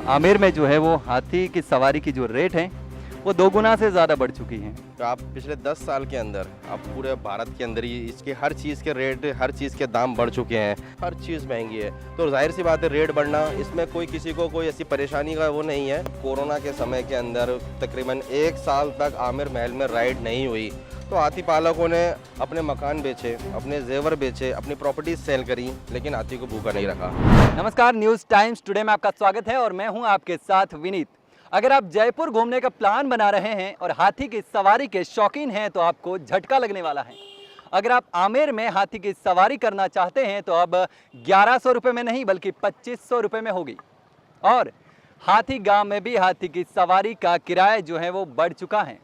आमेर में जो है वो हाथी की सवारी की जो रेट है वो 2 गुना से ज़्यादा बढ़ चुकी हैं। तो आप पिछले 10 साल के अंदर आप पूरे भारत के अंदर ही इसके हर चीज़ के रेट, हर चीज़ के दाम बढ़ चुके हैं, हर चीज़ महंगी है। तो जाहिर सी बात है रेट बढ़ना, इसमें कोई किसी को कोई ऐसी परेशानी का वो नहीं है। कोरोना के समय के अंदर तकरीबन 1 साल तक आमिर महल में राइड नहीं हुई, तो हाथी पालकों ने अपने मकान बेचे, अपने जेवर बेचे, अपनी प्रॉपर्टीज सेल करी, लेकिन हाथी को भूखा नहीं रखा। नमस्कार, न्यूज़ टाइम्स टुडे में आपका स्वागत है और मैं हूं आपके साथ विनीत। अगर आप जयपुर घूमने का प्लान बना रहे हैं और हाथी की सवारी के शौकीन हैं तो आपको झटका लगने वाला है। अगर आप आमेर में हाथी की सवारी करना चाहते हैं तो अब 1100 रुपये में नहीं बल्कि 2500 रुपये में होगी। और हाथी गांव में भी हाथी की सवारी का किराया जो है वो बढ़ चुका है।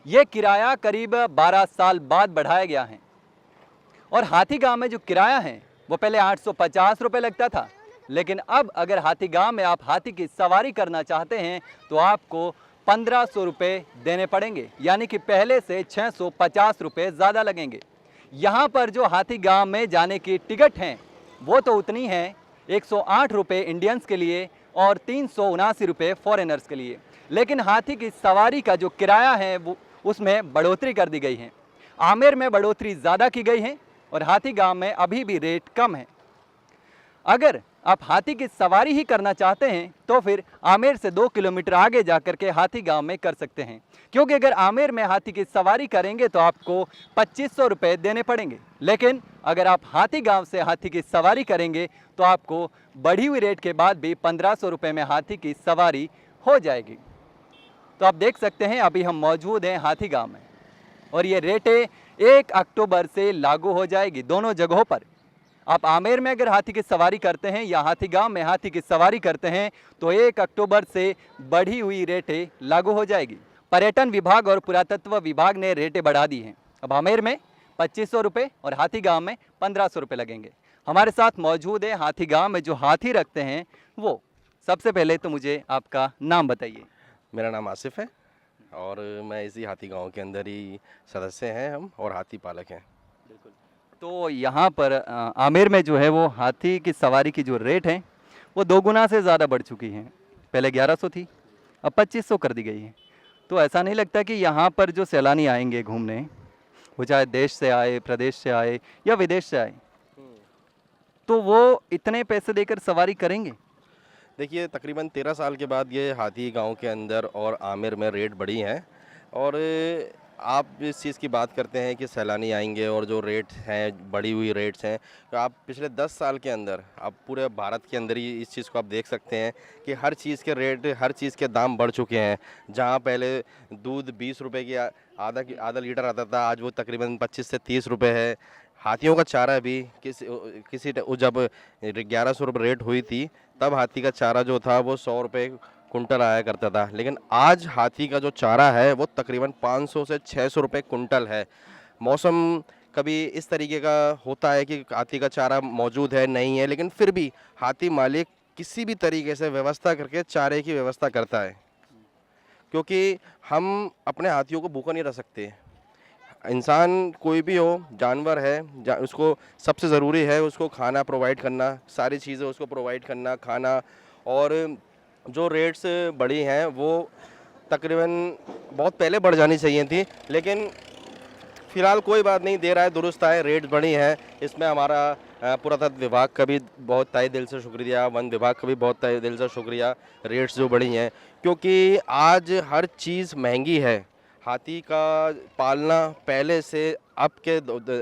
ये किराया करीब 12 साल बाद बढ़ाया गया है। और हाथी गांव में जो किराया है वो पहले 850 रुपये लगता था, लेकिन अब अगर हाथी गांव में आप हाथी की सवारी करना चाहते हैं तो आपको 1500 रुपये देने पड़ेंगे, यानी कि पहले से 650 रुपये ज़्यादा लगेंगे। यहाँ पर जो हाथी गांव में जाने की टिकट हैं वो तो उतनी है, 108 रुपये इंडियंस के लिए और 379 रुपये फॉरेनर्स के लिए, लेकिन हाथी की सवारी का जो किराया है वो उसमें बढ़ोतरी कर दी गई है। आमेर में बढ़ोतरी ज़्यादा की गई है और हाथी गांव में अभी भी रेट कम है। अगर आप हाथी की सवारी ही करना चाहते हैं तो फिर आमेर से 2 किलोमीटर आगे जाकर के हाथी गांव में कर सकते हैं, क्योंकि अगर आमेर में हाथी की सवारी करेंगे तो आपको 2500 रुपये देने पड़ेंगे, लेकिन अगर आप हाथी गांव से हाथी की सवारी करेंगे तो आपको बढ़ी हुई रेट के बाद भी 1500 रुपये में हाथी की सवारी हो जाएगी। तो आप देख सकते हैं अभी हम मौजूद हैं हाथी गांव में और ये रेटें 1 अक्टूबर से लागू हो जाएगी दोनों जगहों पर। आप आमेर में अगर हाथी की सवारी करते हैं या हाथी गांव में हाथी की सवारी करते हैं तो 1 अक्टूबर से बढ़ी हुई रेटें लागू हो जाएगी। पर्यटन विभाग और पुरातत्व विभाग ने रेटें बढ़ा दी हैं। अब आमेर में 2500 रुपये और हाथी गांव में 1500 रुपये लगेंगे। हमारे साथ मौजूद है हाथी गांव में जो हाथी रखते हैं वो। सबसे पहले तो मुझे आपका नाम बताइए। मेरा नाम आसिफ है और मैं इसी हाथी गांव के अंदर ही सदस्य हैं हम और हाथी पालक हैं। बिल्कुल। तो यहाँ पर आमेर में जो है वो हाथी की सवारी की जो रेट है वो 2 गुना से ज़्यादा बढ़ चुकी है। पहले 1100 थी, अब 2500 कर दी गई है। तो ऐसा नहीं लगता कि यहाँ पर जो सैलानी आएंगे घूमने, वो चाहे देश से आए, प्रदेश से आए या विदेश से आए, तो वो इतने पैसे देकर सवारी करेंगे? देखिए, तकरीबन 13 साल के बाद ये हाथी गांव के अंदर और आमेर में रेट बढ़ी हैं। और आप इस चीज़ की बात करते हैं कि सैलानी आएंगे और जो रेट हैं, बढ़ी हुई रेट्स हैं, तो आप पिछले 10 साल के अंदर आप पूरे भारत के अंदर ही इस चीज़ को आप देख सकते हैं कि हर चीज़ के रेट, हर चीज़ के दाम बढ़ चुके हैं। जहां पहले दूध 20 रुपये की आधा लीटर आता था, आज वो तकरीबन 25 से 30 रुपये है। हाथियों का चारा भी जब 1100 रुपये रेट हुई थी तब हाथी का चारा जो था वो 100 रुपये कुंटल आया करता था, लेकिन आज हाथी का जो चारा है वो तकरीबन 500 से 600 रुपये कुंटल है। मौसम कभी इस तरीके का होता है कि हाथी का चारा मौजूद है, नहीं है, लेकिन फिर भी हाथी मालिक किसी भी तरीके से व्यवस्था करके चारे की व्यवस्था करता है, क्योंकि हम अपने हाथियों को भूखा नहीं रख सकते। इंसान कोई भी हो, जानवर है, उसको सबसे ज़रूरी है उसको खाना प्रोवाइड करना, सारी चीज़ें उसको प्रोवाइड करना, खाना। और जो रेट्स बढ़ी हैं वो तकरीबन बहुत पहले बढ़ जानी चाहिए थी, लेकिन फ़िलहाल कोई बात नहीं, दे रहा है दुरुस्त आए, रेट्स बढ़ी हैं। इसमें हमारा पुरातत्व विभाग का भी बहुत तहे दिल से शुक्रिया, वन विभाग का भी बहुत तहे दिल से शुक्रिया, रेट्स जो बढ़ी हैं, क्योंकि आज हर चीज़ महंगी है। हाथी का पालना पहले से अब के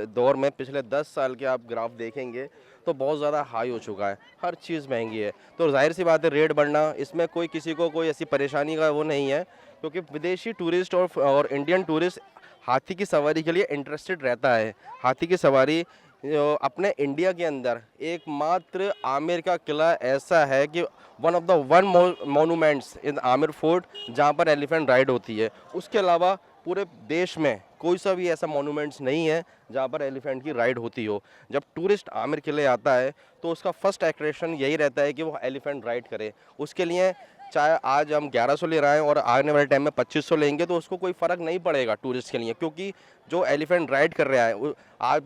दौर में पिछले 10 साल के आप ग्राफ देखेंगे तो बहुत ज़्यादा हाई हो चुका है, हर चीज़ महंगी है। तो जाहिर सी बात है रेट बढ़ना, इसमें कोई किसी को कोई ऐसी परेशानी का वो नहीं है, क्योंकि विदेशी टूरिस्ट और इंडियन टूरिस्ट हाथी की सवारी के लिए इंटरेस्टेड रहता है। हाथी की सवारी अपने इंडिया के अंदर एकमात्र आमेर का किला ऐसा है कि वन मोनूमेंट्स इन आमेर फोर्ट जहाँ पर एलिफेंट राइड होती है। उसके अलावा पूरे देश में कोई सा भी ऐसा मोनूमेंट्स नहीं है जहाँ पर एलिफेंट की राइड होती हो। जब टूरिस्ट आमेर किले आता है तो उसका फर्स्ट अट्रैक्शन यही रहता है कि वो एलिफेंट राइड करे। उसके लिए चाहे आज हम 1100 ले रहे हैं और आने वाले टाइम में 2500 लेंगे तो उसको कोई फ़र्क नहीं पड़ेगा टूरिस्ट के लिए, क्योंकि जो एलिफेंट राइड कर रहा है आज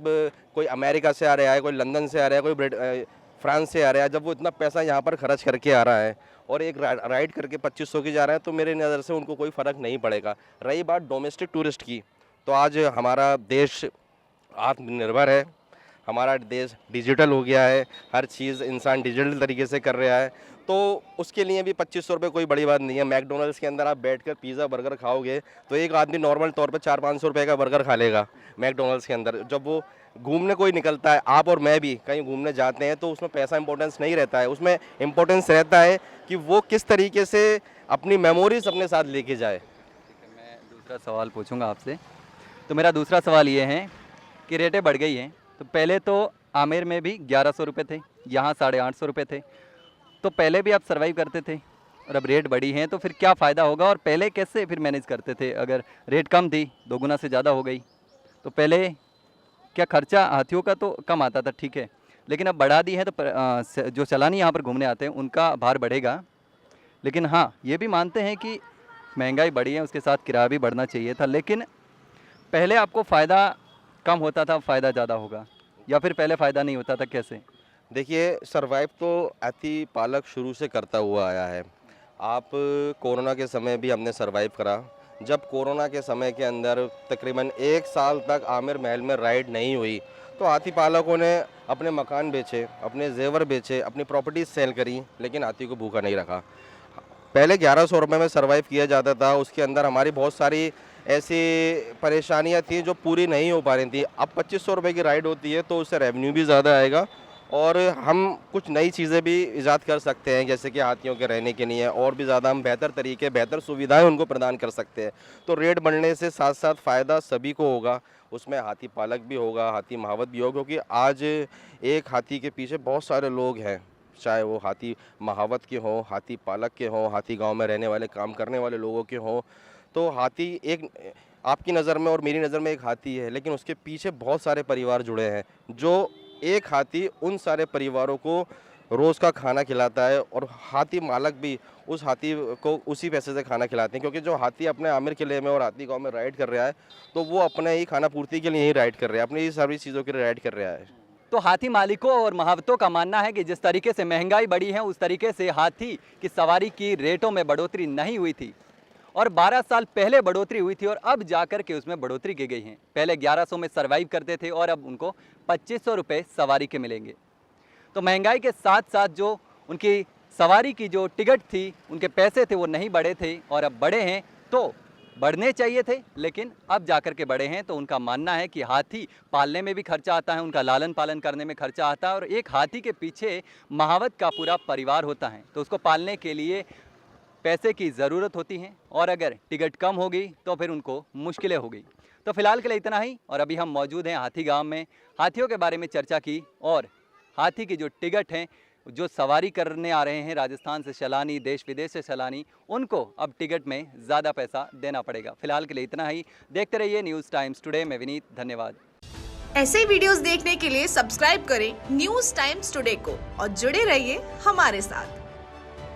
कोई अमेरिका से आ रहा है, कोई लंदन से आ रहा है, कोई फ्रांस से आ रहा है। जब वो इतना पैसा यहाँ पर खर्च करके आ रहा है और एक राइड करके 2500 की जा रहे हैं, तो मेरे नज़र से उनको कोई फ़र्क नहीं पड़ेगा। रही बात डोमेस्टिक टूरिस्ट की, तो आज हमारा देश आत्मनिर्भर है, हमारा देश डिजिटल हो गया है, हर चीज़ इंसान डिजिटल तरीके से कर रहा है, तो उसके लिए भी 2500 रुपये कोई बड़ी बात नहीं है। मैकडोनल्ड्स के अंदर आप बैठकर पिज़्ज़ा बर्गर खाओगे तो एक आदमी नॉर्मल तौर पे 400-500 रुपये का बर्गर खा लेगा मैकडोनल्ड्स के अंदर। जब वो घूमने कोई निकलता है, आप और मैं भी कहीं घूमने जाते हैं, तो उसमें पैसा इंपॉर्टेंस नहीं रहता है, उसमें इम्पोर्टेंस रहता है कि वो किस तरीके से अपनी मेमोरीज अपने साथ लेके जाए। मैं दूसरा सवाल पूछूंगा आपसे। तो मेरा दूसरा सवाल ये है कि रेटें बढ़ गई हैं, तो पहले तो आमेर में भी 1100 रुपये थे, यहाँ 850 रुपये थे, तो पहले भी आप सर्वाइव करते थे और अब रेट बढ़ी हैं, तो फिर क्या फ़ायदा होगा और पहले कैसे फिर मैनेज करते थे? अगर रेट कम थी, 2 गुना से ज़्यादा हो गई, तो पहले क्या खर्चा हाथियों का तो कम आता था, ठीक है, लेकिन अब बढ़ा दी है तो जो सैलानी यहाँ पर घूमने आते हैं उनका भार बढ़ेगा। लेकिन हाँ, ये भी मानते हैं कि महंगाई बढ़ी है, उसके साथ किराया भी बढ़ना चाहिए था, लेकिन पहले आपको फ़ायदा कम होता था, फ़ायदा ज़्यादा होगा, या फिर पहले फ़ायदा नहीं होता था, कैसे? देखिए, सर्वाइव तो हाथी पालक शुरू से करता हुआ आया है। आप कोरोना के समय भी हमने सर्वाइव करा। जब कोरोना के समय के अंदर तकरीबन 1 साल तक आमिर महल में राइड नहीं हुई, तो हाथी पालकों ने अपने मकान बेचे, अपने जेवर बेचे, अपनी प्रॉपर्टीज सेल करी, लेकिन हाथी को भूखा नहीं रखा। पहले 1100 रुपये में सर्वाइव किया जाता था, उसके अंदर हमारी बहुत सारी ऐसी परेशानियां थी जो पूरी नहीं हो पा रही थी। अब 2500 रुपये की राइड होती है तो उससे रेवेन्यू भी ज़्यादा आएगा और हम कुछ नई चीज़ें भी ईजाद कर सकते हैं, जैसे कि हाथियों के रहने के लिए और भी ज़्यादा हम बेहतर तरीके, बेहतर सुविधाएं उनको प्रदान कर सकते हैं। तो रेट बढ़ने से साथ साथ फ़ायदा सभी को होगा, उसमें हाथी पालक भी होगा, हाथी महावत भी होगा, क्योंकि आज एक हाथी के पीछे बहुत सारे लोग हैं, चाहे वो हाथी महावत के हों, हाथी पालक के हों, हाथी गाँव में रहने वाले काम करने वाले लोगों के हों। तो हाथी एक आपकी नज़र में और मेरी नज़र में एक हाथी है, लेकिन उसके पीछे बहुत सारे परिवार जुड़े हैं, जो एक हाथी उन सारे परिवारों को रोज़ का खाना खिलाता है और हाथी मालक भी उस हाथी को उसी पैसे से खाना खिलाते हैं, क्योंकि जो हाथी अपने आमिर किले में और हाथी गांव में राइड कर रहा है, तो वो अपने ही खाना पूर्ति के लिए ही राइड कर रहा है, अपनी ही सारी चीज़ों के लिए राइड कर रहा है। तो हाथी मालिकों और महावतों का मानना है कि जिस तरीके से महंगाई बढ़ी है, उस तरीके से हाथी की सवारी की रेटों में बढ़ोतरी नहीं हुई थी और 12 साल पहले बढ़ोतरी हुई थी और अब जाकर के उसमें बढ़ोतरी की गई है। पहले 1100 में सर्वाइव करते थे और अब उनको 2500 रुपये सवारी के मिलेंगे। तो महंगाई के साथ साथ जो उनकी सवारी की जो टिकट थी, उनके पैसे थे, वो नहीं बढ़े थे और अब बढ़े हैं, तो बढ़ने चाहिए थे, लेकिन अब जाकर के बढ़े हैं। तो उनका मानना है कि हाथी पालने में भी खर्चा आता है, उनका लालन पालन करने में खर्चा आता है और एक हाथी के पीछे महावत का पूरा परिवार होता है, तो उसको पालने के लिए पैसे की ज़रूरत होती है और अगर टिकट कम होगी तो फिर उनको मुश्किलें होगी। तो फिलहाल के लिए इतना ही और अभी हम मौजूद हैं हाथी गांव में, हाथियों के बारे में चर्चा की और हाथी की जो टिकट हैं, जो सवारी करने आ रहे हैं राजस्थान से सैलानी, देश विदेश से सैलानी, उनको अब टिकट में ज़्यादा पैसा देना पड़ेगा। फिलहाल के लिए इतना ही। देखते रहिए न्यूज़ टाइम्स टुडे। मैं विनीत, धन्यवाद। ऐसे वीडियोस देखने के लिए सब्सक्राइब करें न्यूज़ टाइम्स टुडे को और जुड़े रहिए हमारे साथ।